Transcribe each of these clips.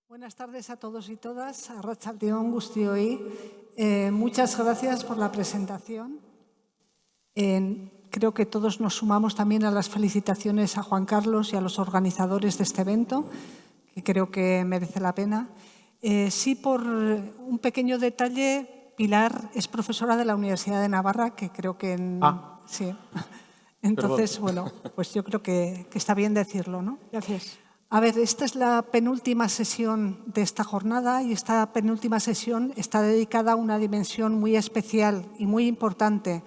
Buenas tardes a todos y todas. Arratsaldeon guztioi. Muchas gracias por la presentación. Creo que todos nos sumamos también a las felicitaciones a Juan Carlos y a los organizadores de este evento, que creo que merece la pena. Sí, por un pequeño detalle, Pilar es profesora de la Universidad de Navarra, que creo que... Sí. Entonces, bueno, pues yo creo que está bien decirlo, ¿no? Gracias. A ver, esta es la penúltima sesión de esta jornada y esta penúltima sesión está dedicada a una dimensión muy especial y muy importante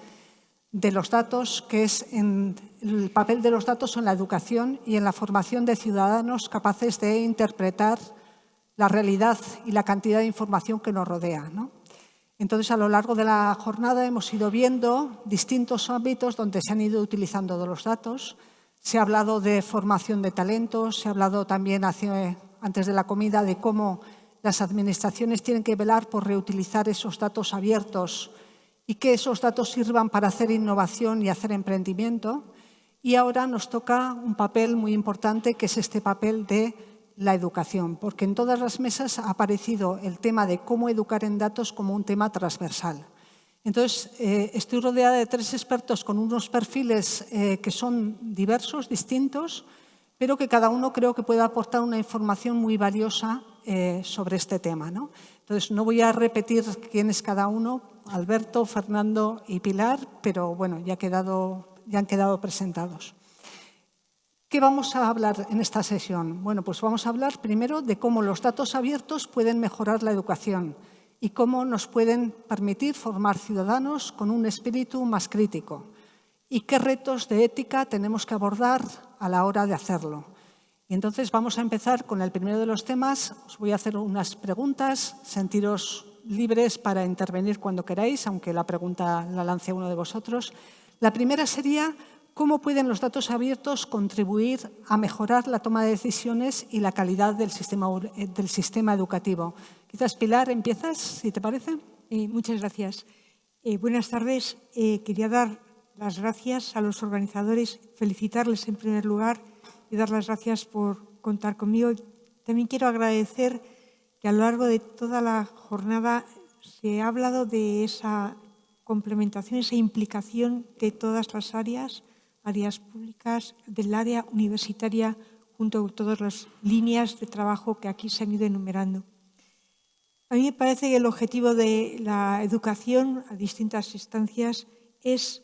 de los datos, que es el papel de los datos en la educación y en la formación de ciudadanos capaces de interpretar la realidad y la cantidad de información que nos rodea, ¿no? Entonces, a lo largo de la jornada hemos ido viendo distintos ámbitos donde se han ido utilizando los datos. Se ha hablado de formación de talentos, se ha hablado también antes de la comida de cómo las administraciones tienen que velar por reutilizar esos datos abiertos y que esos datos sirvan para hacer innovación y hacer emprendimiento. Y ahora nos toca un papel muy importante, que es este papel de la educación, porque en todas las mesas ha aparecido el tema de cómo educar en datos como un tema transversal. Entonces, estoy rodeada de tres expertos con unos perfiles que son diversos, distintos, pero que cada uno creo que puede aportar una información muy valiosa sobre este tema, ¿no? Entonces, no voy a repetir quién es cada uno, Alberto, Fernando y Pilar, pero bueno, ya han quedado presentados. ¿Qué vamos a hablar en esta sesión? Bueno, pues vamos a hablar primero de cómo los datos abiertos pueden mejorar la educación y cómo nos pueden permitir formar ciudadanos con un espíritu más crítico y qué retos de ética tenemos que abordar a la hora de hacerlo. Y entonces vamos a empezar con el primero de los temas. Os voy a hacer unas preguntas, sentiros libres para intervenir cuando queráis, aunque la pregunta la lance uno de vosotros. La primera sería: ¿cómo pueden los datos abiertos contribuir a mejorar la toma de decisiones y la calidad del sistema educativo? Quizás, Pilar, empiezas, si te parece. Muchas gracias. Buenas tardes. Quería dar las gracias a los organizadores, felicitarles en primer lugar y dar las gracias por contar conmigo. También quiero agradecer que a lo largo de toda la jornada se ha hablado de esa complementación, esa implicación de todas las áreas públicas, del área universitaria, junto con todas las líneas de trabajo que aquí se han ido enumerando. A mí me parece que el objetivo de la educación a distintas instancias es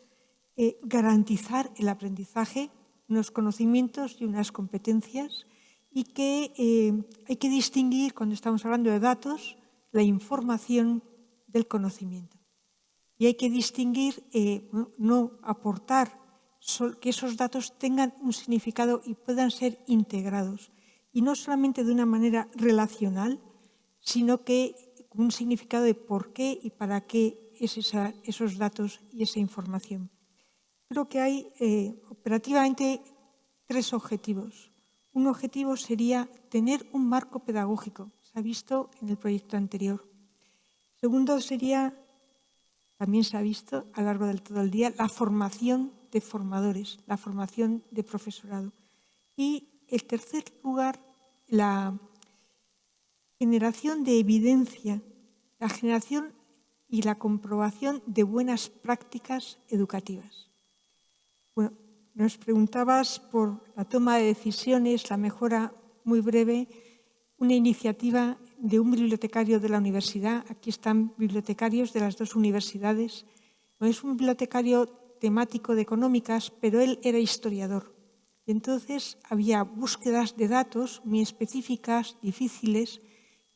garantizar el aprendizaje, unos conocimientos y unas competencias, y que hay que distinguir, cuando estamos hablando de datos, la información del conocimiento. Y hay que distinguir, no aportar que esos datos tengan un significado y puedan ser integrados. Y no solamente de una manera relacional, sino que con un significado de por qué y para qué esos datos y esa información. Creo que hay operativamente tres objetivos. Un objetivo sería tener un marco pedagógico, se ha visto en el proyecto anterior. Segundo sería, también se ha visto a lo largo de todo el día, la formación de formadores, la formación de profesorado. Y en tercer lugar, la generación de evidencia, la generación y la comprobación de buenas prácticas educativas. Bueno, nos preguntabas por la toma de decisiones, la mejora muy breve, una iniciativa de un bibliotecario de la universidad. Aquí están bibliotecarios de las dos universidades. No es un bibliotecario temático de económicas, pero él era historiador. Y entonces había búsquedas de datos muy específicas, difíciles,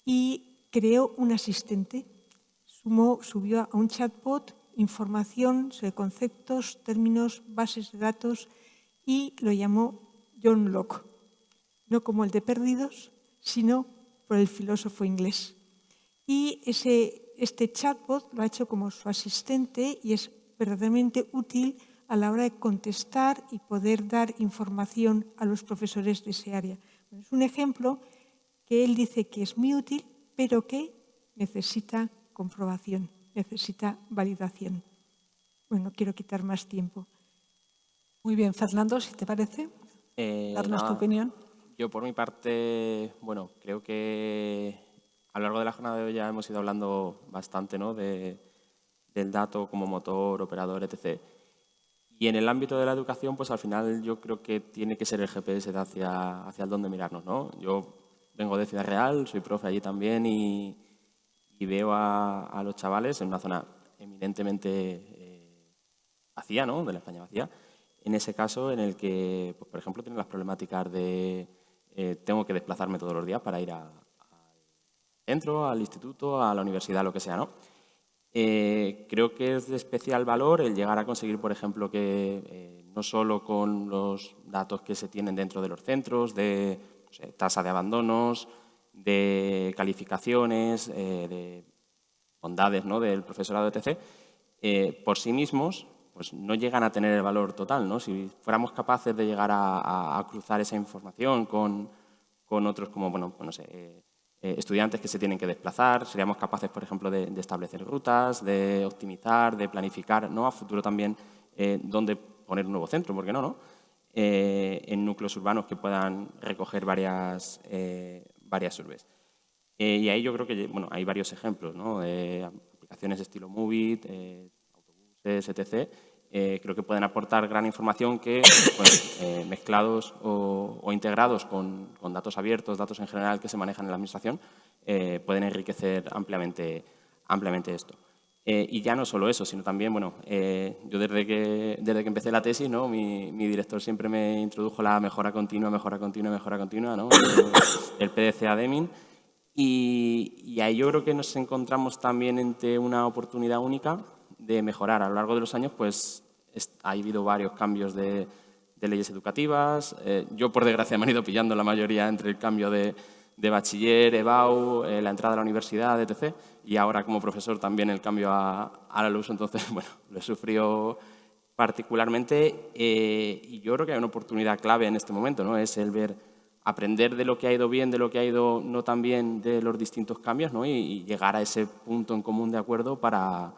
y creó un asistente. Subió a un chatbot información sobre conceptos, términos, bases de datos y lo llamó John Locke. No como el de Perdidos, sino por el filósofo inglés. Y este chatbot lo ha hecho como su asistente y es verdaderamente útil a la hora de contestar y poder dar información a los profesores de ese área. Bueno, es un ejemplo que él dice que es muy útil, pero que necesita comprobación, necesita validación. Bueno, no quiero quitar más tiempo. Muy bien, Fernando, si te parece, darnos tu opinión. Yo, por mi parte, bueno, creo que a lo largo de la jornada de hoy ya hemos ido hablando bastante, ¿no?, del dato como motor, operador, etc. Y en el ámbito de la educación, pues al final yo creo que tiene que ser el GPS de hacia el dónde mirarnos, ¿no? Yo vengo de Ciudad Real, soy profe allí también y veo a los chavales en una zona eminentemente vacía, ¿no?, de la España vacía, en ese caso en el que, pues, por ejemplo, tienen las problemáticas de tengo que desplazarme todos los días para ir al centro, al instituto, a la universidad, lo que sea, ¿no? Creo que es de especial valor el llegar a conseguir, por ejemplo, que no solo con los datos que se tienen dentro de los centros, de tasa de abandonos, de calificaciones, de bondades, ¿no?, del profesorado, etc., por sí mismos pues no llegan a tener el valor total, ¿no? Si fuéramos capaces de llegar a cruzar esa información con otros como, bueno, pues no sé, estudiantes que se tienen que desplazar, seríamos capaces, por ejemplo, de establecer rutas, de optimizar, de planificar, ¿no?, a futuro también dónde poner un nuevo centro, ¿por qué no, no? En núcleos urbanos que puedan recoger varias urbes. Y ahí yo creo que, bueno, hay varios ejemplos, ¿no?, aplicaciones estilo Movit, autobuses, etc., creo que pueden aportar gran información que, pues, mezclados o integrados con datos abiertos, datos en general que se manejan en la Administración, pueden enriquecer ampliamente esto. Y ya no solo eso, sino también, bueno, yo desde que empecé la tesis, ¿no?, mi director siempre me introdujo la mejora continua, ¿no?, el PDCA Deming. Y ahí yo creo que nos encontramos también ante una oportunidad única de mejorar. A lo largo de los años, pues, ha habido varios cambios de leyes educativas. Yo, por desgracia, me han ido pillando la mayoría entre el cambio de bachiller, EBAU, la entrada a la universidad, etc. Y ahora, como profesor, también el cambio a la LUS. Entonces, bueno, lo he sufrido particularmente. Y yo creo que hay una oportunidad clave en este momento, ¿no? Es el aprender de lo que ha ido bien, de lo que ha ido no tan bien, de los distintos cambios, ¿no? Y llegar a ese punto en común de acuerdo para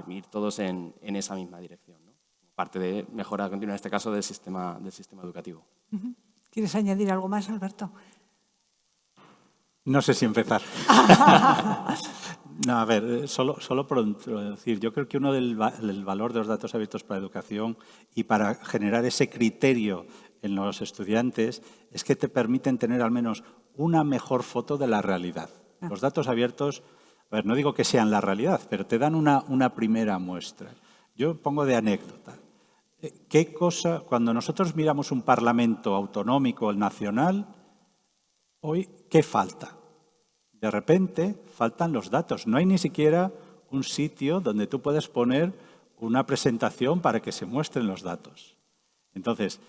ir todos en esa misma dirección, ¿no? Parte de mejora continua, en este caso, del sistema educativo. ¿Quieres añadir algo más, Alberto? No sé si empezar. No, a ver, solo por introducir. Yo creo que uno del valor de los datos abiertos para la educación y para generar ese criterio en los estudiantes es que te permiten tener al menos una mejor foto de la realidad. Los datos abiertos, a ver, no digo que sean la realidad, pero te dan una primera muestra. Yo pongo de anécdota. ¿Qué cosa, cuando nosotros miramos un parlamento autonómico, el nacional, hoy, ¿qué falta? De repente faltan los datos. No hay ni siquiera un sitio donde tú puedes poner una presentación para que se muestren los datos. Entonces,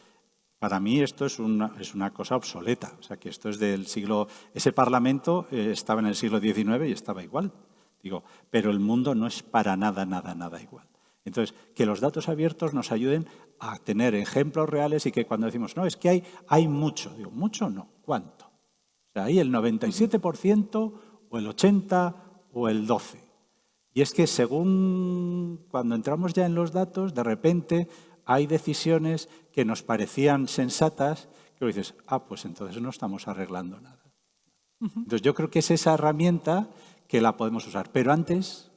para mí esto es una cosa obsoleta. O sea, que esto es del siglo... Ese parlamento estaba en el siglo XIX y estaba igual. Digo, pero el mundo no es para nada igual. Entonces, que los datos abiertos nos ayuden a tener ejemplos reales y que cuando decimos, no, es que hay mucho. Digo, ¿mucho? No. ¿Cuánto? O sea, hay el 97% o el 80% o el 12%. Y es que según cuando entramos ya en los datos, de repente hay decisiones que nos parecían sensatas que dices, pues entonces no estamos arreglando nada. Entonces yo creo que es esa herramienta que la podemos usar. Pero antes,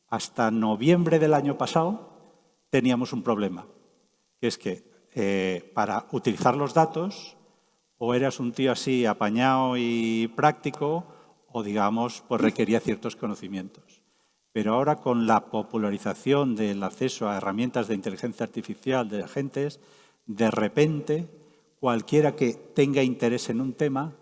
hasta noviembre del año pasado, teníamos un problema, que es que para utilizar los datos o eras un tío así apañado y práctico o, digamos, pues requería ciertos conocimientos. Pero ahora con la popularización del acceso a herramientas de inteligencia artificial de agentes, de repente cualquiera que tenga interés en un tema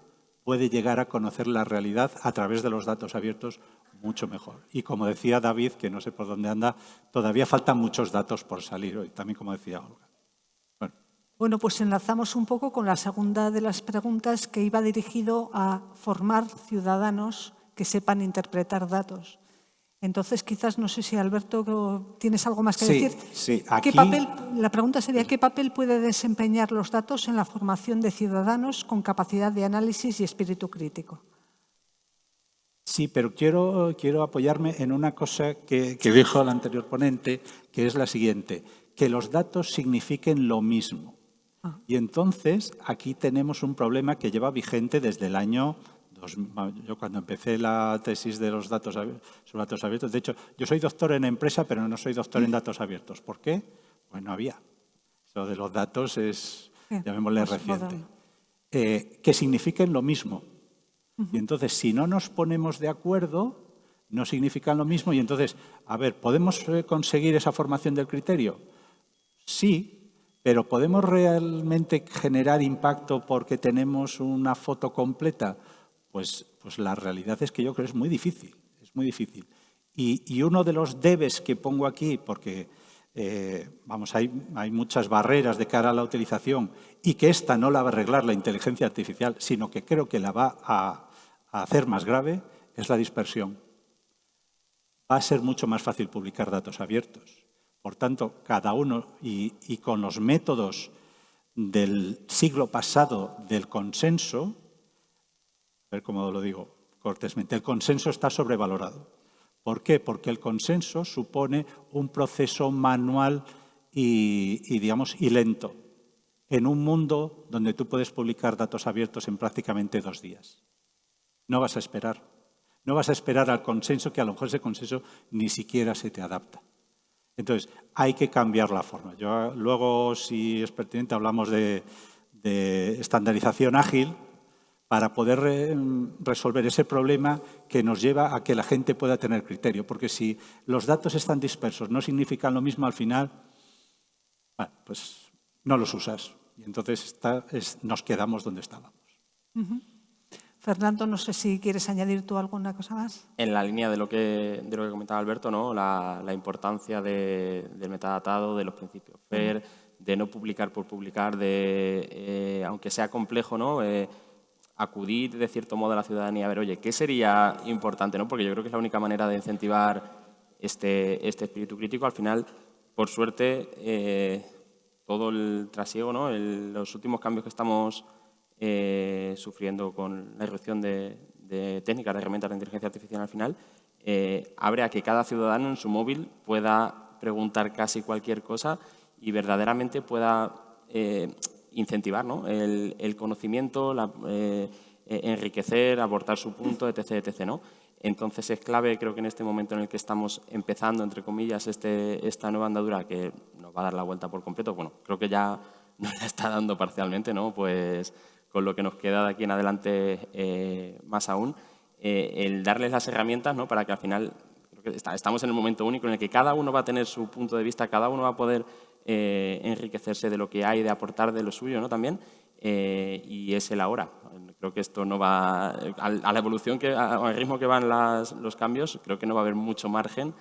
puede llegar a conocer la realidad a través de los datos abiertos mucho mejor. Y como decía David, que no sé por dónde anda, todavía faltan muchos datos por salir hoy, también como decía Olga. Bueno, pues enlazamos un poco con la segunda de las preguntas que iba dirigido a formar ciudadanos que sepan interpretar datos. Entonces, quizás, no sé si, Alberto, ¿tienes algo más que decir? Sí, aquí... La pregunta sería, ¿qué papel puede desempeñar los datos en la formación de ciudadanos con capacidad de análisis y espíritu crítico? Sí, pero quiero apoyarme en una cosa que dijo el anterior ponente, que es la siguiente, que los datos signifiquen lo mismo. Y entonces aquí tenemos un problema que lleva vigente desde el año... Yo cuando empecé la tesis de los datos sobre datos abiertos, de hecho, yo soy doctor en empresa, pero no soy doctor en datos abiertos. ¿Por qué? Pues no había. Eso de los datos es, llamémosle, reciente. Que signifiquen lo mismo. Y entonces, si no nos ponemos de acuerdo, no significan lo mismo. Y entonces, a ver, ¿podemos conseguir esa formación del criterio? Sí, pero ¿podemos realmente generar impacto porque tenemos una foto completa? Pues la realidad es que yo creo que es muy difícil, es muy difícil. Y uno de los debes que pongo aquí, porque hay muchas barreras de cara a la utilización y que esta no la va a arreglar la inteligencia artificial, sino que creo que la va a hacer más grave, es la dispersión. Va a ser mucho más fácil publicar datos abiertos. Por tanto, cada uno, y con los métodos del siglo pasado del consenso, a ver cómo lo digo cortésmente, el consenso está sobrevalorado. ¿Por qué? Porque el consenso supone un proceso manual y lento, en un mundo donde tú puedes publicar datos abiertos en prácticamente 2 días. No vas a esperar. No vas a esperar al consenso, que a lo mejor ese consenso ni siquiera se te adapta. Entonces, hay que cambiar la forma. Luego, si es pertinente, hablamos de estandarización ágil para poder resolver ese problema que nos lleva a que la gente pueda tener criterio. Porque si los datos están dispersos, no significan lo mismo al final, bueno, pues no los usas. Y entonces nos quedamos donde estábamos. Fernando, no sé si quieres añadir tú alguna cosa más. En la línea de lo que comentaba Alberto, ¿no? La importancia del metadatado, de los principios FAIR, de no publicar por publicar, aunque sea complejo, ¿no? Acudir de cierto modo a la ciudadanía a ver, oye, ¿qué sería importante? ¿No? Porque yo creo que es la única manera de incentivar este espíritu crítico. Al final, por suerte, todo el trasiego, ¿no? Los últimos cambios que estamos sufriendo con la irrupción de técnicas, de herramientas de inteligencia artificial al final, abre a que cada ciudadano en su móvil pueda preguntar casi cualquier cosa y verdaderamente pueda incentivar, ¿no? el conocimiento, enriquecer, aportar su punto, etc., etc., ¿no? Entonces es clave, creo que en este momento en el que estamos empezando, entre comillas, esta nueva andadura que nos va a dar la vuelta por completo, bueno, creo que ya nos la está dando parcialmente, ¿no? Pues con lo que nos queda de aquí en adelante más aún, el darles las herramientas, ¿no? Para que al final, creo que estamos en el momento único en el que cada uno va a tener su punto de vista, cada uno va a poder enriquecerse de lo que hay, de aportar de lo suyo, ¿no? También, y es el ahora. Creo que esto no va, a la evolución, al ritmo que van los cambios, creo que no va a haber mucho margen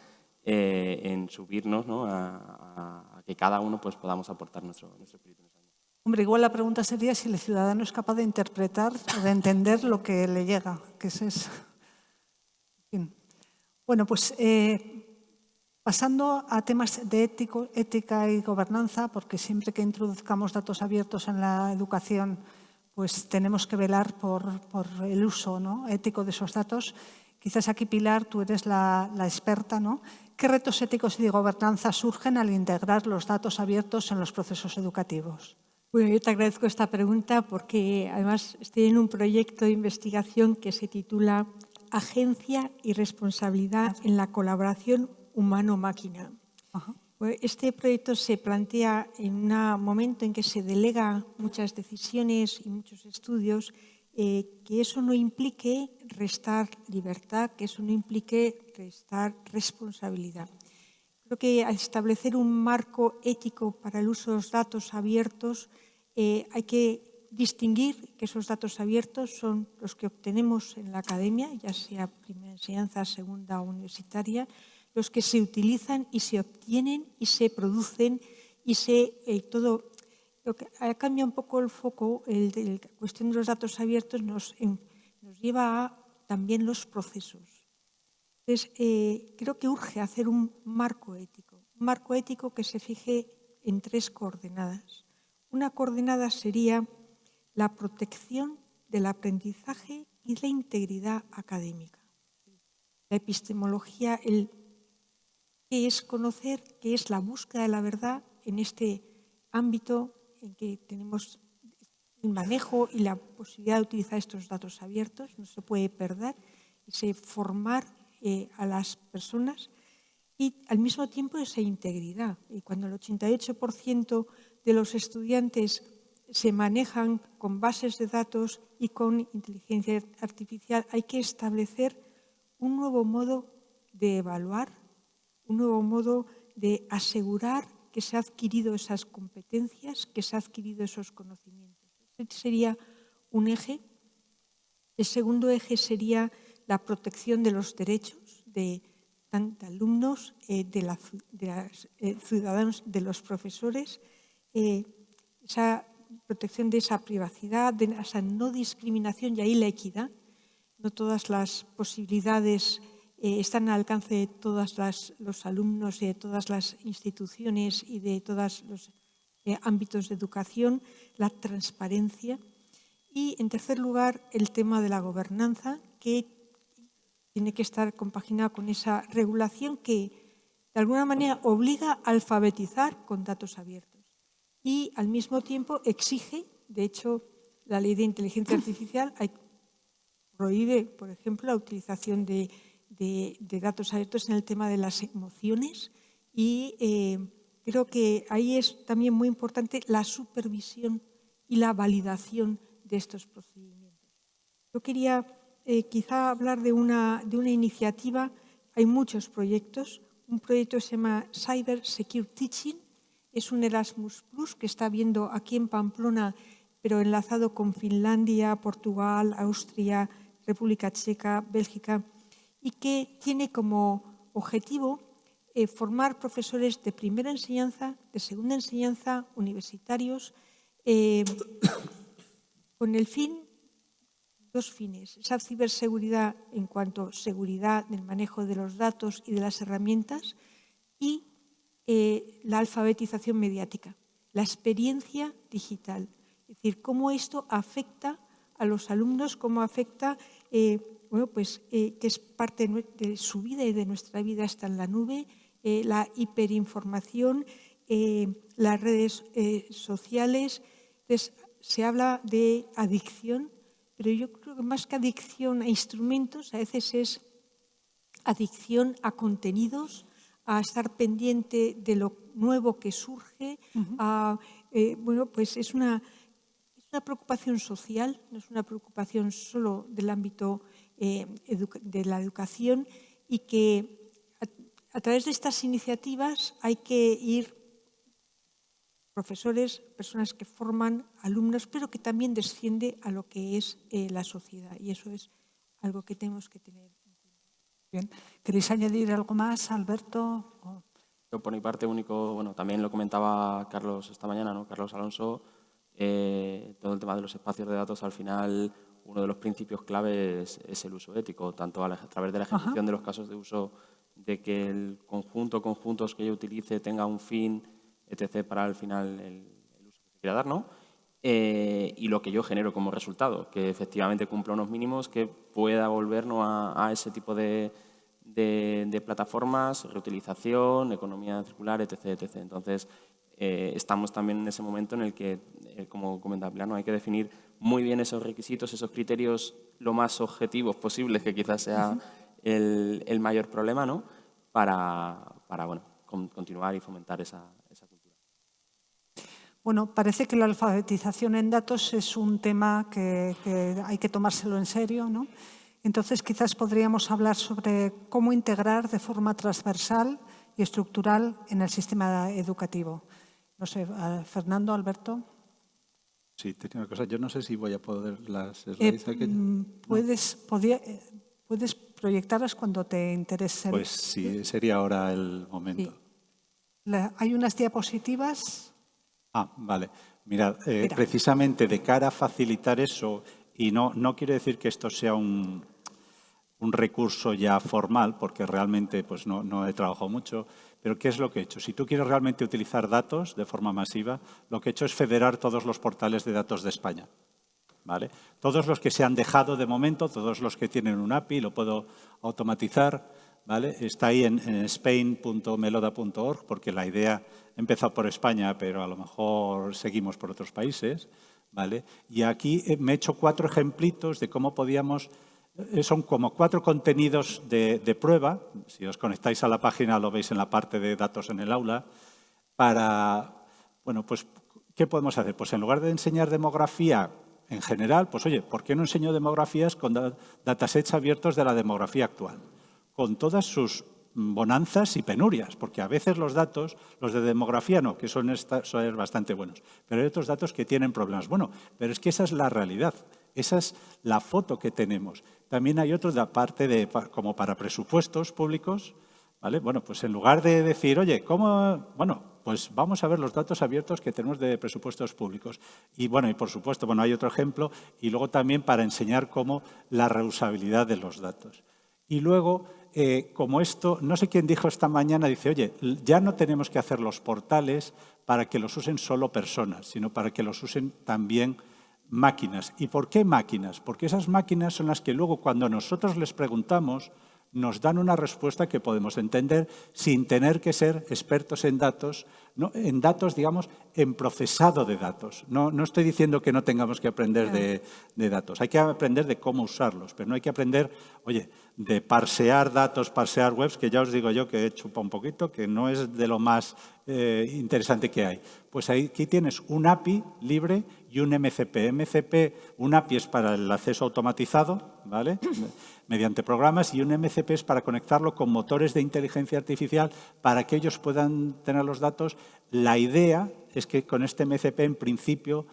en subirnos, ¿no? a que cada uno pues, podamos aportar nuestro espíritu. Hombre, igual la pregunta sería si el ciudadano es capaz de interpretar o de entender lo que le llega, que ese es... Bien. Bueno, pues pasando a temas de ética y gobernanza, porque siempre que introduzcamos datos abiertos en la educación, pues tenemos que velar por el uso, ¿no? ético de esos datos. Quizás aquí, Pilar, tú eres la experta, ¿no? ¿Qué retos éticos y de gobernanza surgen al integrar los datos abiertos en los procesos educativos? Bueno, yo te agradezco esta pregunta porque además estoy en un proyecto de investigación que se titula Agencia y responsabilidad en la colaboración humano-máquina. Este proyecto se plantea en un momento en que se delega muchas decisiones y muchos estudios, que eso no implique restar libertad, que eso no implique restar responsabilidad. Creo que al establecer un marco ético para el uso de los datos abiertos, hay que distinguir que esos datos abiertos son los que obtenemos en la academia, ya sea primera enseñanza, segunda o universitaria, los que se utilizan y se obtienen y se producen y todo. Lo que cambia un poco el foco, la cuestión de los datos abiertos nos lleva a también los procesos. Entonces, creo que urge hacer un marco ético que se fije en 3 coordenadas. Una coordenada sería la protección del aprendizaje y la integridad académica. La epistemología, qué es conocer, qué es la búsqueda de la verdad en este ámbito en que tenemos el manejo y la posibilidad de utilizar estos datos abiertos, no se puede perder, ese formar a las personas y al mismo tiempo esa integridad. Y cuando el 88% de los estudiantes se manejan con bases de datos y con inteligencia artificial, hay que establecer un nuevo modo de evaluar, un nuevo modo de asegurar que se ha adquirido esas competencias, que se ha adquirido esos conocimientos. Este sería un eje. El segundo eje sería la protección de los derechos de tanto alumnos, de los ciudadanos, de los profesores, esa protección de esa privacidad, de esa no discriminación y ahí la equidad. No todas las posibilidades están al alcance de todos los alumnos y de todas las instituciones y de todos los ámbitos de educación, la transparencia. Y, en tercer lugar, el tema de la gobernanza, que tiene que estar compaginado con esa regulación que, de alguna manera, obliga a alfabetizar con datos abiertos y, al mismo tiempo, exige, de hecho, la ley de inteligencia artificial prohíbe, por ejemplo, la utilización de datos abiertos en el tema de las emociones y creo que ahí es también muy importante la supervisión y la validación de estos procedimientos. Yo quería quizá hablar de una iniciativa. Hay muchos proyectos. Un proyecto se llama Cyber Secure Teaching. Es un Erasmus Plus que está viendo aquí en Pamplona, pero enlazado con Finlandia, Portugal, Austria, República Checa, Bélgica, y que tiene como objetivo formar profesores de primera enseñanza, de segunda enseñanza, universitarios, con el fin, dos fines, esa ciberseguridad en cuanto a seguridad del manejo de los datos y de las herramientas y la alfabetización mediática, la experiencia digital. Es decir, cómo esto afecta a los alumnos, cómo afecta, que es parte de su vida y de nuestra vida, está en la nube, la hiperinformación, las redes sociales. Entonces, se habla de adicción, pero yo creo que más que adicción a instrumentos, a veces es adicción a contenidos, a estar pendiente de lo nuevo que surge. Pues es una preocupación social, no es una preocupación solo del ámbito de la educación y que a través de estas iniciativas hay que ir profesores, personas que forman alumnos, pero que también desciende a lo que es la sociedad y eso es algo que tenemos que tener en cuenta. Bien. ¿Queréis añadir algo más, Alberto? Yo, por mi parte, también lo comentaba Carlos esta mañana, ¿no? Carlos Alonso, todo el tema de los espacios de datos, al final, uno de los principios claves es el uso ético, tanto a través de la ejecución de los casos de uso, de que el conjuntos que yo utilice tenga un fin, etc., para al final el uso que se quiera dar, ¿no? Y lo que yo genero como resultado, que efectivamente cumpla unos mínimos que pueda volvernos a ese tipo de plataformas, reutilización, economía circular, etc., etc. Entonces, estamos también en ese momento en el que, como comentaba Pilar, hay que definir muy bien esos requisitos, esos criterios lo más objetivos posibles, que quizás sea el mayor problema, ¿no? Para continuar y fomentar esa cultura. Bueno, parece que la alfabetización en datos es un tema que hay que tomárselo en serio, ¿no? Entonces, quizás podríamos hablar sobre cómo integrar de forma transversal y estructural en el sistema educativo. No sé, Fernando, Alberto. Sí, tenía una cosa. Yo no sé si voy a poder las slides. Puedes proyectarlas cuando te interese. Pues sí, sería ahora el momento. Sí. Hay unas diapositivas. Vale. Mirad, precisamente de cara a facilitar eso, y no quiero decir que esto sea un recurso ya formal, porque realmente pues no he trabajado mucho, pero ¿qué es lo que he hecho? Si tú quieres realmente utilizar datos de forma masiva, lo que he hecho es federar todos los portales de datos de España. ¿Vale? Todos los que se han dejado de momento, todos los que tienen un API, lo puedo automatizar, ¿vale? Está ahí en spain.meloda.org, porque la idea ha empezado por España, pero a lo mejor seguimos por otros países, ¿vale? Y aquí me he hecho 4 ejemplitos de cómo podíamos... Son como 4 contenidos de prueba. Si os conectáis a la página lo veis en la parte de datos en el aula. Para, bueno, pues, ¿qué podemos hacer? Pues en lugar de enseñar demografía en general, pues oye, ¿por qué no enseño demografías con datasets abiertos de la demografía actual? Con todas sus bonanzas y penurias, porque a veces los datos, los de demografía no, que son bastante buenos, pero hay otros datos que tienen problemas. Bueno, pero es que esa es la realidad, esa es la foto que tenemos. También hay otros de aparte de, como para presupuestos públicos, ¿vale? Bueno, pues en lugar de decir, oye, ¿cómo? Bueno, pues vamos a ver los datos abiertos que tenemos de presupuestos públicos. Y bueno, y por supuesto, bueno, hay otro ejemplo, y luego también para enseñar cómo la reusabilidad de los datos. Y luego, como esto, no sé quién dijo esta mañana, dice, oye, ya no tenemos que hacer los portales para que los usen solo personas, sino para que los usen también máquinas. ¿Y por qué máquinas? Porque esas máquinas son las que luego, cuando nosotros les preguntamos, nos dan una respuesta que podemos entender sin tener que ser expertos en datos, ¿no? En datos, digamos, en procesado de datos. No estoy diciendo que no tengamos que aprender de datos. Hay que aprender de cómo usarlos, pero no hay que aprender, oye, de parsear datos, parsear webs, que ya os digo yo que he chupado un poquito, que no es de lo más interesante que hay. Pues aquí tienes un API libre y un MCP. Un API es para el acceso automatizado, ¿vale? Mediante programas, y un MCP es para conectarlo con motores de inteligencia artificial para que ellos puedan tener los datos. La idea es que con este MCP, en principio,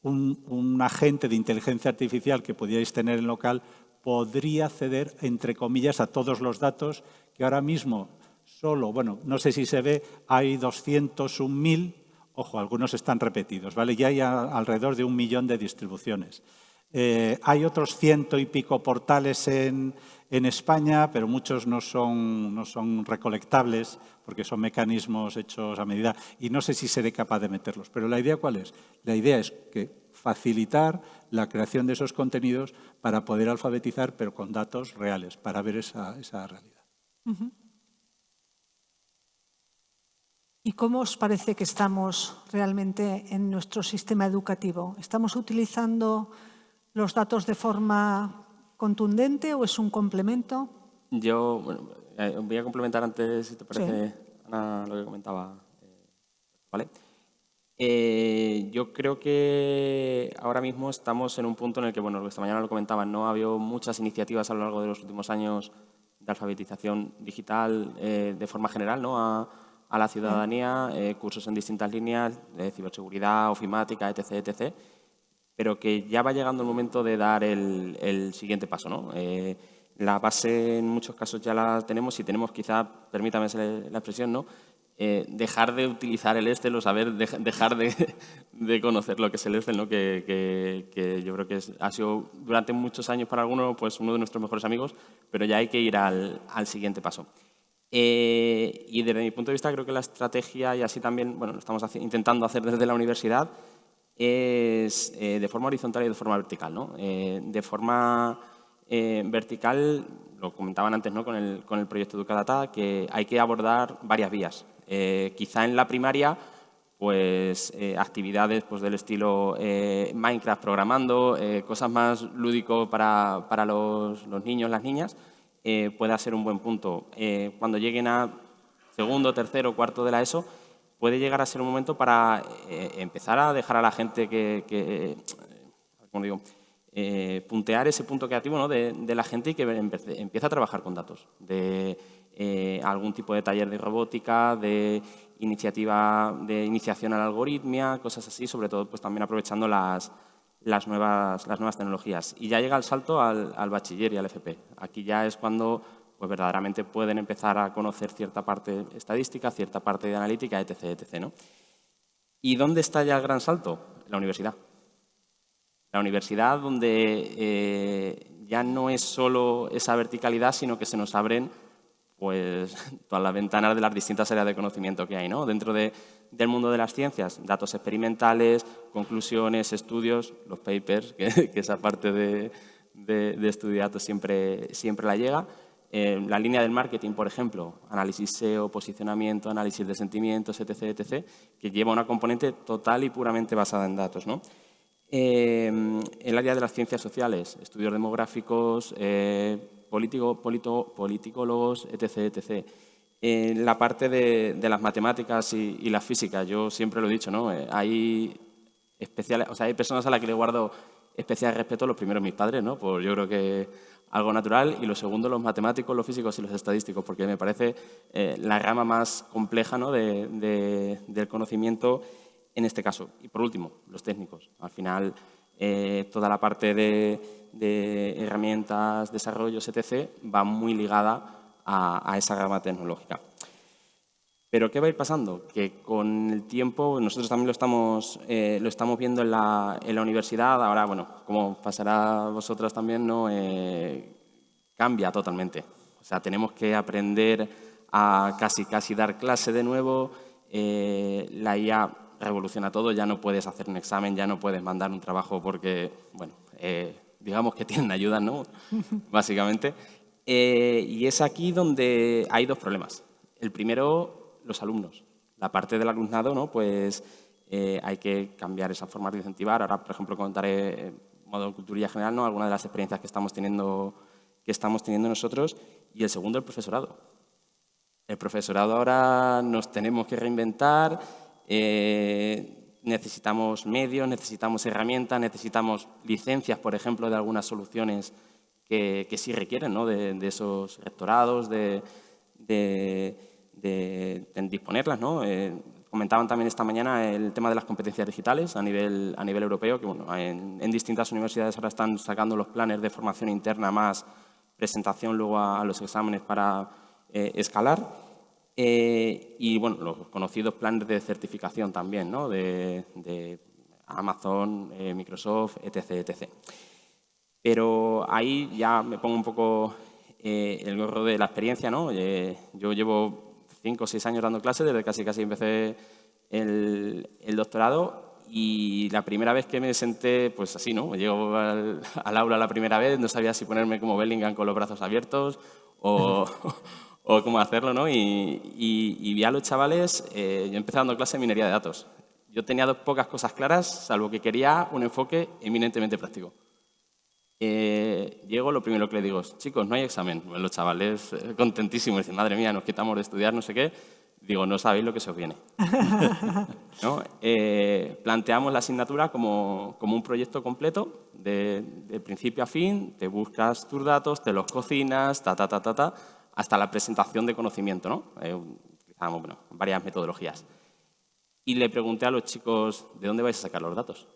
un agente de inteligencia artificial que pudierais tener en local podría acceder, entre comillas, a todos los datos que ahora mismo solo, bueno, no sé si se ve, hay 201.000, ojo, algunos están repetidos, ¿vale? Ya hay alrededor de 1 millón de distribuciones. Hay otros 100 y pico portales en España, pero muchos no son recolectables porque son mecanismos hechos a medida y no sé si seré capaz de meterlos. Pero la idea, ¿cuál es? La idea es que facilitar la creación de esos contenidos para poder alfabetizar, pero con datos reales, para ver esa realidad. Uh-huh. ¿Y cómo os parece que estamos realmente en nuestro sistema educativo? ¿Estamos utilizando los datos de forma contundente o es un complemento? Yo voy a complementar antes, si te parece, sí. Ana, lo que comentaba. ¿Vale? Yo creo que ahora mismo estamos en un punto en el que, bueno, esta mañana lo comentaban, ¿no? Ha habido muchas iniciativas a lo largo de los últimos años de alfabetización digital de forma general, ¿no? A la ciudadanía, cursos en distintas líneas, de ciberseguridad, ofimática, etc., etc., pero que ya va llegando el momento de dar el siguiente paso, ¿no? La base en muchos casos ya la tenemos y tenemos quizá, permítame la expresión, ¿no? Dejar de utilizar el Excel o saber dejar de conocer lo que es el Excel, ¿no? Que yo creo que ha sido durante muchos años para algunos pues uno de nuestros mejores amigos, pero ya hay que ir al siguiente paso. Y desde mi punto de vista creo que la estrategia, y así también bueno, lo estamos intentando hacer desde la universidad, es de forma horizontal y de forma vertical, ¿no? De forma vertical, lo comentaban antes, ¿no? con el proyecto Educadata, que hay que abordar varias vías. Quizá en la primaria, pues actividades pues, del estilo Minecraft programando, cosas más lúdico para los niños, las niñas, pueda ser un buen punto. Cuando lleguen a segundo, tercero, cuarto de la ESO, puede llegar a ser un momento para empezar a dejar a la gente ¿cómo digo? Puntear ese punto creativo, ¿no? de la gente y que empiece a trabajar con datos, de algún tipo de taller de robótica, de iniciación a la algoritmia, cosas así, sobre todo pues también aprovechando las nuevas tecnologías. Y ya llega el salto al bachiller y al FP. Aquí ya es cuando pues verdaderamente pueden empezar a conocer cierta parte estadística, cierta parte de analítica, etc., etc., ¿no? ¿Y dónde está ya el gran salto? La universidad. La universidad donde ya no es solo esa verticalidad, sino que se nos abren pues, todas las ventanas de las distintas áreas de conocimiento que hay, ¿no? Dentro del mundo de las ciencias, datos experimentales, conclusiones, estudios, los papers, que esa parte de estudiar datos siempre la llega. la línea del marketing, por ejemplo, análisis SEO, posicionamiento, análisis de sentimientos, etc., etc., que lleva una componente total y puramente basada en datos, ¿no? El área de las ciencias sociales, estudios demográficos, politicólogos, etc., etc. La parte de las matemáticas y la física, yo siempre lo he dicho, ¿no? Hay personas a las que le guardo especial respeto, los primeros mis padres, ¿no? Pues yo creo que algo natural, y lo segundo, los matemáticos, los físicos y los estadísticos, porque me parece la rama más compleja, ¿no? del conocimiento en este caso. Y por último, los técnicos. Al final, toda la parte de herramientas, desarrollos, etc., va muy ligada a esa rama tecnológica. Pero ¿qué va a ir pasando? Que con el tiempo, nosotros también lo estamos viendo en la universidad. Ahora, bueno, como pasará a vosotras también, ¿no? Cambia totalmente. O sea, tenemos que aprender a casi dar clase de nuevo. La IA revoluciona todo, ya no puedes hacer un examen, ya no puedes mandar un trabajo porque, bueno, digamos que tienen ayuda, ¿no? Básicamente. Y es aquí donde hay dos problemas. El primero, los alumnos. La parte del alumnado, ¿no? Pues hay que cambiar esa forma de incentivar. Ahora, por ejemplo, contaré en modo de cultura general, ¿no? Algunas de las experiencias que estamos teniendo nosotros. Y el segundo, el profesorado. El profesorado ahora nos tenemos que reinventar. Necesitamos medios, necesitamos herramientas, necesitamos licencias, por ejemplo, de algunas soluciones que sí requieren, ¿no? de esos rectorados, de disponerlas, ¿no? Comentaban también esta mañana el tema de las competencias digitales a nivel europeo, que bueno, en distintas universidades ahora están sacando los planes de formación interna más presentación luego a los exámenes para escalar. Y bueno, los conocidos planes de certificación también, ¿no? de Amazon, Microsoft, etc., etc. Pero ahí ya me pongo un poco el gorro de la experiencia, ¿no? Yo llevo 5 o 6 años dando clases, desde casi empecé el doctorado, y la primera vez que me senté, pues así, ¿no? Llego al aula la primera vez, no sabía si ponerme como Bellingham con los brazos abiertos o cómo hacerlo, ¿no? Y vi a los chavales, yo empecé dando clase de minería de datos. Yo tenía pocas cosas claras, salvo que quería un enfoque eminentemente práctico. Llego, lo primero que le digo es, chicos, no hay examen. Los chavales contentísimos, dicen, madre mía, nos quitamos de estudiar, no sé qué. Digo, no sabéis lo que se os viene. ¿No? Planteamos la asignatura como un proyecto completo, de principio a fin, te buscas tus datos, te los cocinas, hasta la presentación de conocimiento, ¿no? Utilizamos varias metodologías. Y le pregunté a los chicos, ¿de dónde vais a sacar los datos?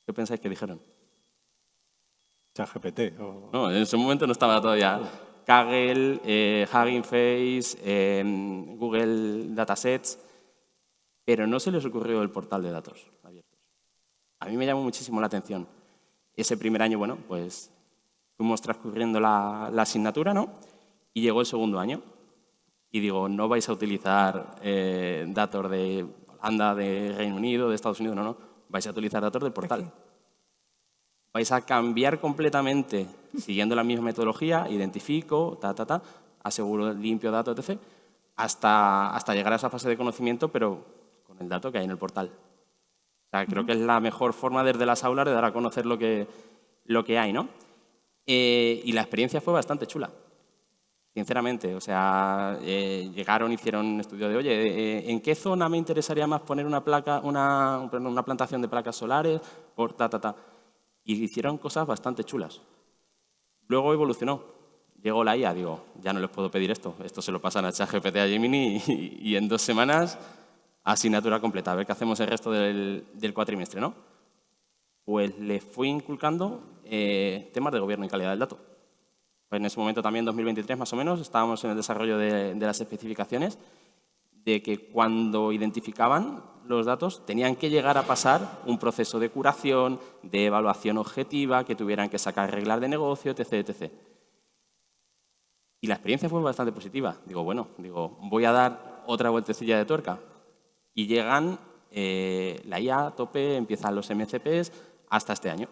¿Qué pensáis que dijeron? ChatGPT. No, en ese momento no estaba todavía Kaggle, Hugging Face, Google Datasets, pero no se les ocurrió el portal de datos abiertos. A mí me llamó muchísimo la atención. Ese primer año, bueno, pues fuimos transcurriendo la asignatura, ¿no? Y llegó el segundo año. Y digo, no vais a utilizar datos de Holanda, de Reino Unido, de Estados Unidos, no. Vais a utilizar datos del portal. Vais a cambiar completamente, siguiendo la misma metodología, identifico, aseguro limpio datos, etc., hasta llegar a esa fase de conocimiento, pero con el dato que hay en el portal. O sea, creo que es la mejor forma desde las aulas de dar a conocer lo que hay, ¿no? Y la experiencia fue bastante chula, sinceramente. O sea, llegaron, hicieron un estudio de, oye, ¿en qué zona me interesaría más poner una plantación de placas solares? Por Y hicieron cosas bastante chulas. Luego evolucionó. Llegó la IA, digo, ya no les puedo pedir esto. Esto se lo pasan a ChatGPT, a Gemini, y en 2 semanas, asignatura completa. A ver qué hacemos el resto del cuatrimestre, ¿no? Pues les fui inculcando temas de gobierno y calidad del dato. Pues en ese momento también, 2023 más o menos, estábamos en el desarrollo de las especificaciones, de que cuando identificaban los datos tenían que llegar a pasar un proceso de curación, de evaluación objetiva, que tuvieran que sacar reglas de negocio, etc., etc. Y la experiencia fue bastante positiva. Digo, voy a dar otra vueltecilla de tuerca. Y llegan la IA a tope, empiezan los MCPs hasta este año.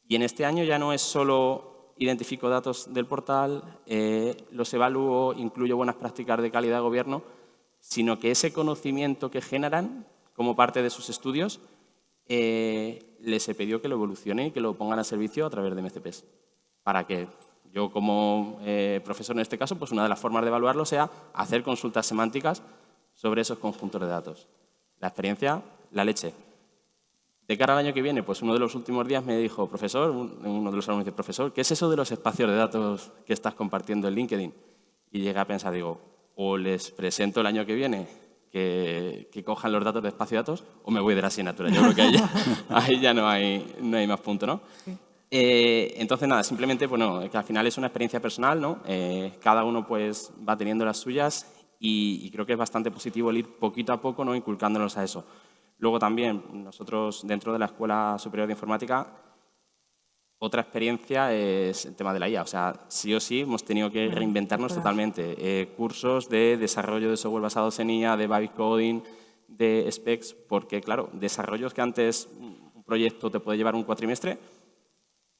Y en este año ya no es solo identifico datos del portal, los evalúo, incluyo buenas prácticas de calidad de gobierno, sino que ese conocimiento que generan como parte de sus estudios les he pedido que lo evolucionen y que lo pongan a servicio a través de MCPs, para que yo como profesor en este caso, pues una de las formas de evaluarlo sea hacer consultas semánticas sobre esos conjuntos de datos. La experiencia, la leche. De cara al año que viene, pues uno de los últimos días me dijo, profesor, uno de los alumnos dice, profesor, ¿qué es eso de los espacios de datos que estás compartiendo en LinkedIn? Y llegué a pensar, digo, o les presento el año que viene que cojan los datos de espacio de datos o me voy de la asignatura. Yo creo que ahí ya no hay más punto, ¿no? Sí. Entonces, nada, simplemente, bueno, que al final es una experiencia personal, ¿no? Cada uno pues va teniendo las suyas y creo que es bastante positivo el ir poquito a poco, ¿no? Inculcándonos a eso. Luego también, nosotros dentro de la Escuela Superior de Informática, otra experiencia es el tema de la IA. O sea, sí o sí hemos tenido que reinventarnos totalmente. Cursos de desarrollo de software basados en IA, de vibe coding, de specs, porque, claro, desarrollos que antes un proyecto te puede llevar un cuatrimestre,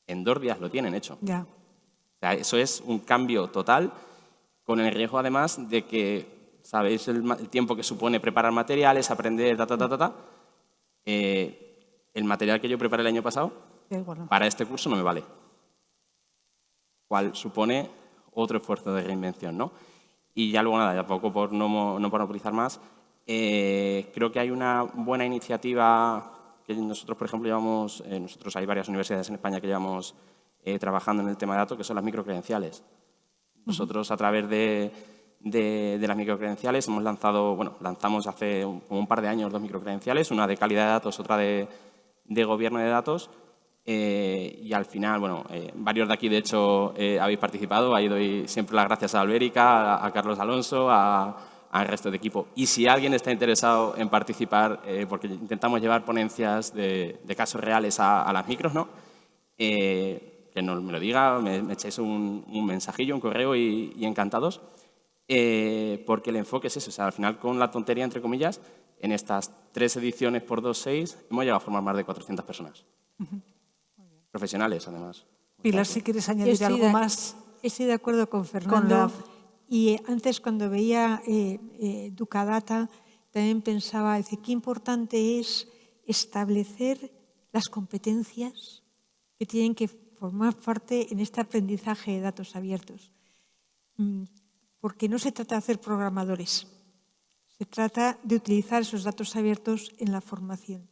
en 2 días lo tienen hecho. Ya. O sea, eso es un cambio total, con el riesgo, además, de que, sabéis, el tiempo que supone preparar materiales, aprender, el material que yo preparé el año pasado, para este curso no me vale. Cual supone otro esfuerzo de reinvención, ¿no? Y ya luego, nada, ya poco por no monopolizar más, creo que hay una buena iniciativa que nosotros, por ejemplo, llevamos, nosotros hay varias universidades en España que llevamos trabajando en el tema de datos, que son las microcredenciales. Nosotros, a través de las microcredenciales, hemos lanzado, bueno, lanzamos hace como un par de años 2 microcredenciales, una de calidad de datos, otra de gobierno de datos, y al final, bueno, varios de aquí, de hecho, habéis participado. Ahí doy siempre las gracias a Albérica, a Carlos Alonso, al resto del equipo. Y si alguien está interesado en participar, porque intentamos llevar ponencias de casos reales a las micros, ¿no? Que me lo diga, me echéis un mensajillo, un correo y encantados. Porque el enfoque es eso. O sea, al final, con la tontería, entre comillas, en estas 3 ediciones por 2, 6, hemos llegado a formar más de 400 personas. Profesionales, además. Pilar, si quieres añadir algo más. Estoy de acuerdo con Fernando. Y antes, cuando veía Ducadata, también pensaba, qué importante es establecer las competencias que tienen que formar parte en este aprendizaje de datos abiertos. Porque no se trata de hacer programadores, se trata de utilizar esos datos abiertos en la formación.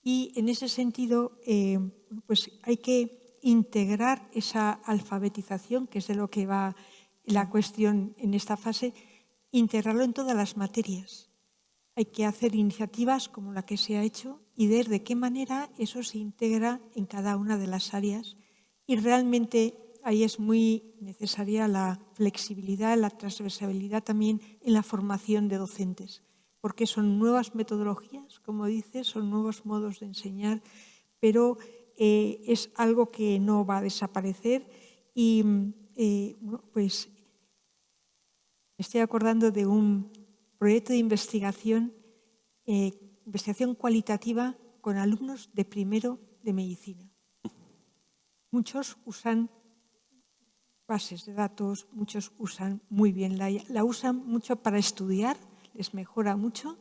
Y en ese sentido, pues hay que integrar esa alfabetización, que es de lo que va la cuestión en esta fase, integrarlo en todas las materias. Hay que hacer iniciativas como la que se ha hecho y ver de qué manera eso se integra en cada una de las áreas. Y realmente ahí es muy necesaria la flexibilidad, la transversalidad también en la formación de docentes, porque son nuevas metodologías, como dices, son nuevos modos de enseñar, pero es algo que no va a desaparecer. Y bueno, pues me estoy acordando de un proyecto de investigación cualitativa con alumnos de primero de medicina. Muchos usan bases de datos, muchos usan muy bien la usan mucho para estudiar, les mejora mucho,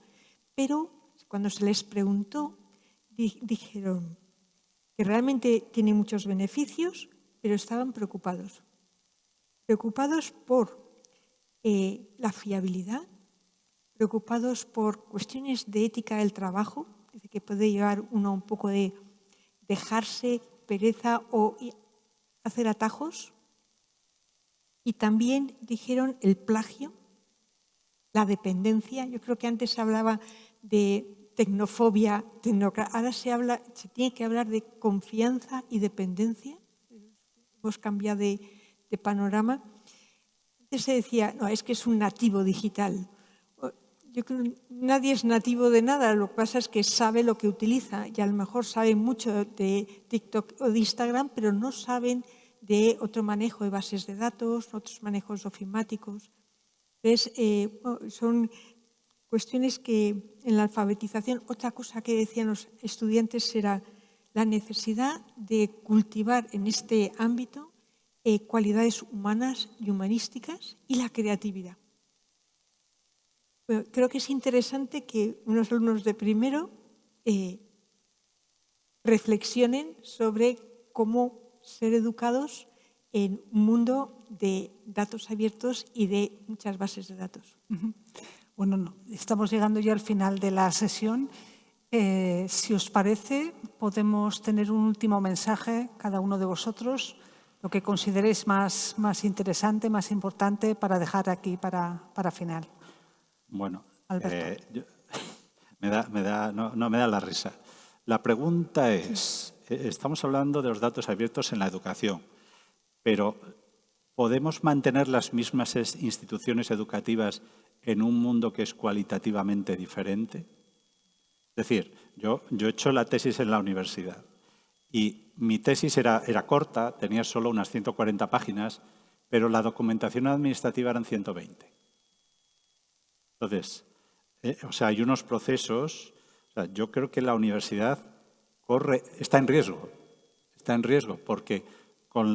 pero cuando se les preguntó, dijeron que realmente tiene muchos beneficios, pero estaban preocupados. Preocupados por la fiabilidad, preocupados por cuestiones de ética del trabajo, que puede llevar uno un poco de dejarse pereza o hacer atajos. Y también dijeron el plagio, la dependencia. Yo creo que antes se hablaba de tecnofobia, ahora se tiene que hablar de confianza y dependencia. Hemos cambiado de panorama. Antes se decía, no, es que es un nativo digital. Yo creo que nadie es nativo de nada, lo que pasa es que sabe lo que utiliza y a lo mejor saben mucho de TikTok o de Instagram, pero no saben de otro manejo de bases de datos, otros manejos ofimáticos. Entonces, son cuestiones que en la alfabetización, otra cosa que decían los estudiantes era la necesidad de cultivar en este ámbito cualidades humanas y humanísticas y la creatividad. Bueno, creo que es interesante que unos alumnos de primero reflexionen sobre cómo ser educados en un mundo de datos abiertos y de muchas bases de datos. Bueno, estamos llegando ya al final de la sesión. Si os parece, podemos tener un último mensaje, cada uno de vosotros, lo que consideréis más interesante, más importante para dejar aquí para final. Bueno, Alberto. no me da la risa. La pregunta es, estamos hablando de los datos abiertos en la educación, pero ¿podemos mantener las mismas instituciones educativas en un mundo que es cualitativamente diferente? Es decir, yo he hecho la tesis en la universidad y mi tesis era corta, tenía solo unas 140 páginas, pero la documentación administrativa eran 120. Entonces, hay unos procesos, yo creo que la universidad está en riesgo, porque con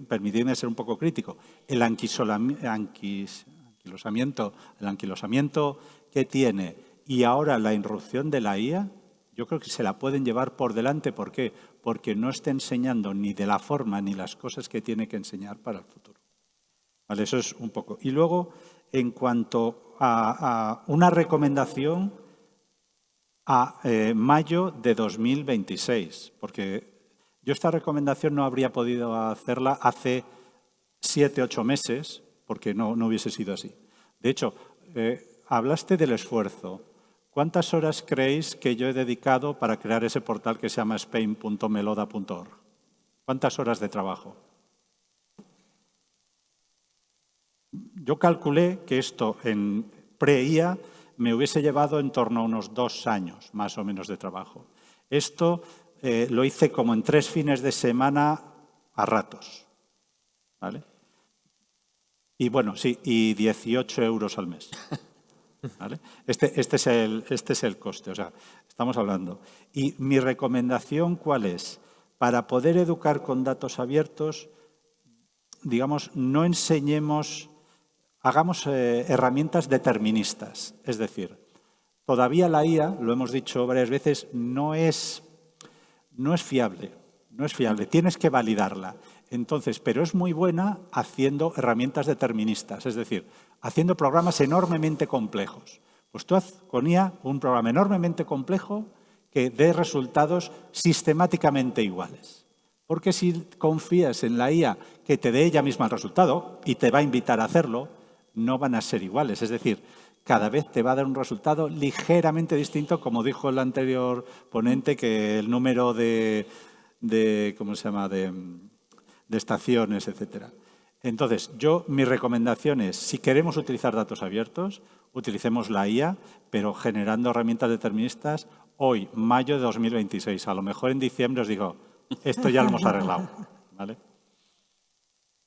permitidme ser un poco crítico, el anquilosamiento que tiene y ahora la irrupción de la IA, yo creo que se la pueden llevar por delante. ¿Por qué? Porque no está enseñando ni de la forma ni las cosas que tiene que enseñar para el futuro. Vale, eso es un poco. Y luego, en cuanto a una recomendación a mayo de 2026, porque yo esta recomendación no habría podido hacerla hace 7, 8 meses, porque no hubiese sido así. De hecho, hablaste del esfuerzo. ¿Cuántas horas creéis que yo he dedicado para crear ese portal que se llama spain.meloda.org? ¿Cuántas horas de trabajo? Yo calculé que esto en pre-IA me hubiese llevado en torno a unos 2 años, más o menos, de trabajo. Esto lo hice como en 3 fines de semana a ratos, ¿vale? Y bueno, sí, y 18 euros al mes, ¿vale? Este es el coste, o sea, estamos hablando. Y mi recomendación, ¿cuál es? Para poder educar con datos abiertos, digamos, no enseñemos, hagamos herramientas deterministas. Es decir, todavía la IA, lo hemos dicho varias veces, no es fiable. Tienes que validarla. Entonces, pero es muy buena haciendo herramientas deterministas, es decir, haciendo programas enormemente complejos. Pues tú haz con IA un programa enormemente complejo que dé resultados sistemáticamente iguales. Porque si confías en la IA que te dé ella misma el resultado y te va a invitar a hacerlo, no van a ser iguales. Es decir, cada vez te va a dar un resultado ligeramente distinto, como dijo el anterior ponente, que el número de estaciones, etcétera. Entonces, mi recomendación es, si queremos utilizar datos abiertos, utilicemos la IA, pero generando herramientas deterministas hoy, mayo de 2026. A lo mejor en diciembre os digo, esto ya lo hemos arreglado, ¿vale?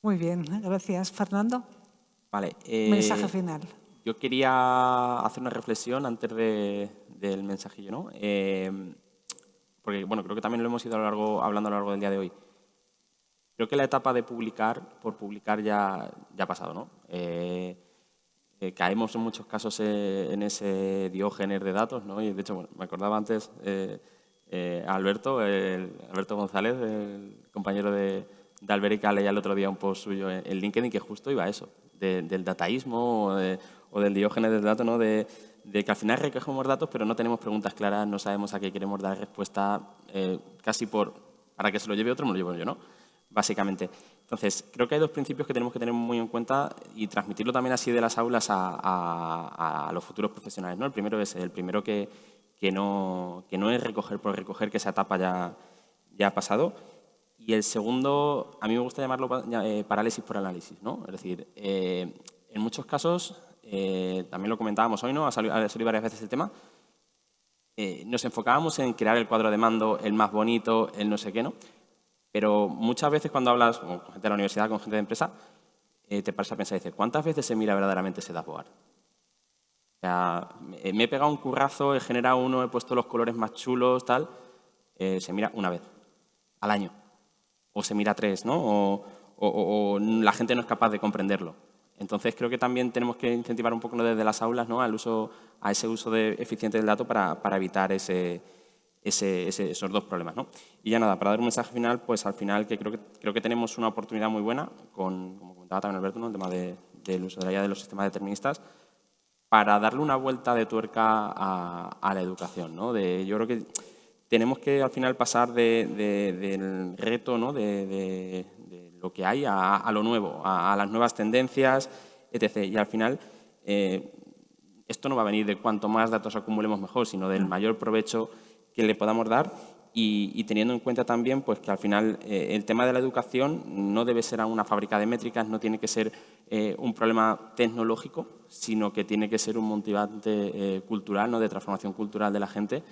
Muy bien, gracias. Fernando. Vale. Mensaje final. Yo quería hacer una reflexión antes del mensajillo, ¿no? Porque, bueno, creo que también lo hemos ido hablando a lo largo del día de hoy. Creo que la etapa de publicar, por publicar, ya ha pasado, ¿no? Caemos en muchos casos en ese Diógenes de datos, ¿no? Y, de hecho, bueno, me acordaba antes a Alberto González, el compañero de Alberica, leía el otro día un post suyo en LinkedIn que justo iba a eso, del dataísmo o del Diógenes del dato, ¿no? De que al final recogemos datos pero no tenemos preguntas claras, no sabemos a qué queremos dar respuesta, casi para que se lo lleve otro me lo llevo yo, ¿no? Básicamente. Entonces, creo que hay 2 principios que tenemos que tener muy en cuenta y transmitirlo también así de las aulas a los futuros profesionales, ¿no? El primero es que no es recoger por recoger, que esa etapa ya ha pasado. Y el segundo, a mí me gusta llamarlo parálisis por análisis, ¿no? Es decir, en muchos casos, también lo comentábamos hoy, ¿no? Ha salido varias veces el tema, nos enfocábamos en crear el cuadro de mando, el más bonito, el no sé qué, ¿no? Pero muchas veces cuando hablas con gente de la universidad, con gente de empresa, te paras a pensar y dices, ¿cuántas veces se mira verdaderamente ese dashboard? O sea, me he pegado un currazo, he generado uno, he puesto los colores más chulos, tal. Se mira una vez al año. o se mira a tres, ¿no? O la gente no es capaz de comprenderlo. Entonces, creo que también tenemos que incentivar un poco desde las aulas, ¿no? a ese uso eficiente del dato para evitar esos dos problemas, ¿no? Y ya nada, para dar un mensaje final, pues al final que creo que tenemos una oportunidad muy buena, como comentaba también Alberto, ¿no? El tema del uso de la IA de los sistemas deterministas, para darle una vuelta de tuerca a la educación, ¿no? Yo creo que tenemos que al final pasar del reto, ¿no? de lo que hay a lo nuevo, a las nuevas tendencias, etc. Y al final esto no va a venir de cuanto más datos acumulemos mejor, sino del mayor provecho que le podamos dar y teniendo en cuenta también pues, que al final el tema de la educación no debe ser una fábrica de métricas, no tiene que ser un problema tecnológico, sino que tiene que ser un motivante cultural, ¿no? De transformación cultural de la gente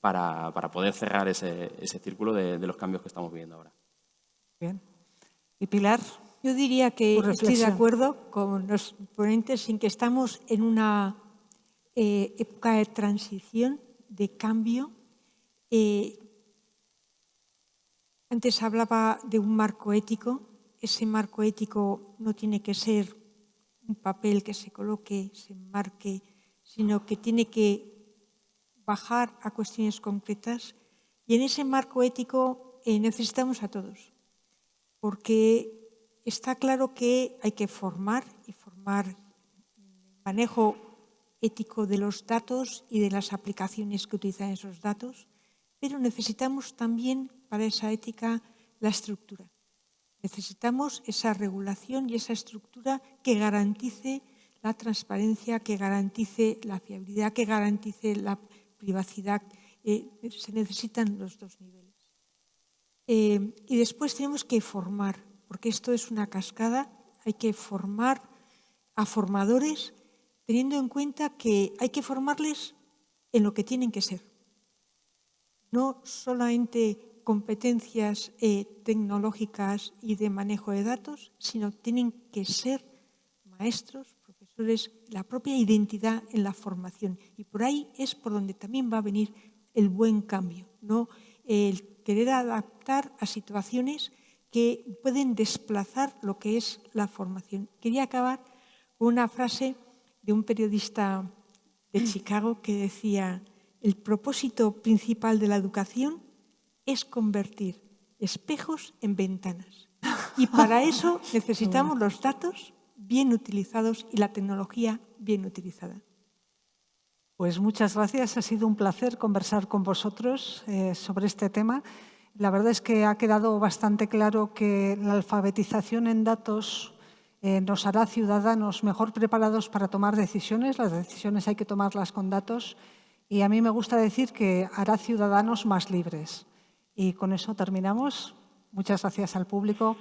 para poder cerrar ese círculo de los cambios que estamos viviendo ahora. Bien. ¿Y Pilar? Yo diría que Tu estoy de reflexión. acuerdo con los ponentes en que estamos en una época de transición, de cambio. Antes hablaba de un marco ético. Ese marco ético no tiene que ser un papel que se coloque, se enmarque, sino que tiene que bajar a cuestiones concretas. Y en ese marco ético necesitamos a todos, porque está claro que hay que formar el manejo ético de los datos y de las aplicaciones que utilizan esos datos, pero necesitamos también para esa ética la estructura. Necesitamos esa regulación y esa estructura que garantice la transparencia, que garantice la fiabilidad, que garantice la privacidad. Se necesitan los dos niveles. Y después tenemos que formar, porque esto es una cascada, hay que formar a formadores teniendo en cuenta que hay que formarles en lo que tienen que ser. No solamente competencias tecnológicas y de manejo de datos, sino tienen que ser maestros, profesores, la propia identidad en la formación. Y por ahí es por donde también va a venir el buen cambio, no el querer adaptar a situaciones que pueden desplazar lo que es la formación. Quería acabar con una frase de un periodista de Chicago que decía: el propósito principal de la educación es convertir espejos en ventanas. Y para eso necesitamos los datos bien utilizados y la tecnología bien utilizada. Pues muchas gracias. Ha sido un placer conversar con vosotros sobre este tema. La verdad es que ha quedado bastante claro que la alfabetización en datos nos hará ciudadanos mejor preparados para tomar decisiones. Las decisiones hay que tomarlas con datos. Y a mí me gusta decir que hará ciudadanos más libres. Y con eso terminamos. Muchas gracias al público.